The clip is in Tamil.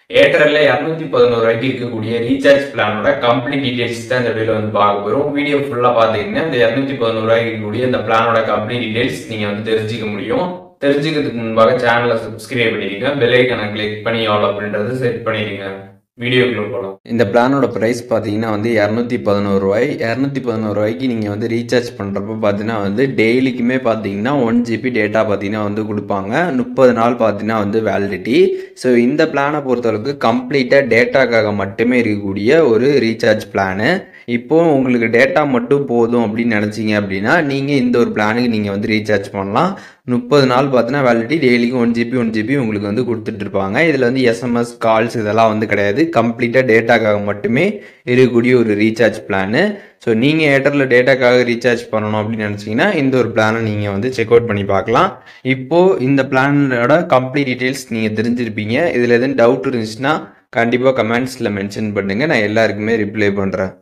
ஏர்டெல்ல 211 ரூபாய்க்கு இருக்கக்கூடிய ரீசார்ஜ் பிளானோட கம்ப்ளீட் டீடைல்ஸ் தான் இந்த வீடியோல வந்து பார்க்க போறோம். வீடியோ ஃபுல்லா பாத்தீங்கன்னா இந்த 211 ரூபாய்க்கு இருக்கக்கூடிய இந்த பிளானோட கம்ப்ளீட் டீடைல்ஸ் நீங்க வந்து தெரிஞ்சுக்க முடியும். தெரிஞ்சுக்கிறதுக்கு முன்பாக சேனலை சப்ஸ்கிரைப் பண்ணிடுங்க, பெல் ஐக்கானை கிளிக் பண்ணி ஆல் அப்படின்றது செட் பண்ணிடுங்க. வீடியோக்குள்ள போகலாம். இந்த பிளானோட ப்ரைஸ் பார்த்தீங்கன்னா வந்து 211 ரூபாய். 211 ரூபாய்க்கு நீங்கள் வந்து ரீசார்ஜ் பண்ணுறப்ப பார்த்தீங்கன்னா வந்து டெய்லிக்குமே பார்த்தீங்கன்னா 1 GB டேட்டா பார்த்தீங்கன்னா வந்து கொடுப்பாங்க. 30 நாள் பார்த்தீங்கன்னா வந்து வேலிடிட்டி. ஸோ இந்த பிளானை பொறுத்தளவுக்கு கம்ப்ளீட்டாக டேட்டாக்காக மட்டுமே இருக்கக்கூடிய ஒரு ரீசார்ஜ் பிளானு. இப்போ உங்களுக்கு டேட்டா மட்டும் போதும் அப்படின்னு நினச்சிங்க அப்படின்னா நீங்கள் இந்த ஒரு பிளானுக்கு நீங்கள் வந்து ரீசார்ஜ் பண்ணலாம். 30 நாள் பார்த்தீங்கன்னா வேலிடிட்டி, டெய்லிக்கு 1 GB உங்களுக்கு வந்து கொடுத்துட்டு இருப்பாங்க. இதில் வந்து SMS கால்ஸ் இதெல்லாம் வந்து கிடையாது. கம்ப்ளீட்டாக டேட்டாக்காக மட்டுமே இருக்கக்கூடிய ஒரு ரீசார்ஜ் பிளானு. ஸோ நீங்கள் ஏர்டெல்ல டேட்டாக்காக ரீசார்ஜ் பண்ணணும் அப்படின்னு நினச்சிங்கன்னா இந்த ஒரு பிளானை நீங்கள் வந்து செக் அவுட் பண்ணி பார்க்கலாம். இப்போது இந்த பிளானோட கம்ப்ளீட் டீட்டெயில்ஸ் நீங்கள் தெரிஞ்சிருப்பீங்க. இதில் எதுவும் டவுட் இருந்துச்சுன்னா கண்டிப்பாக கமெண்ட்ஸில் மென்ஷன் பண்ணுங்கள், நான் எல்லாருக்குமே ரிப்ளை பண்ணுறேன்.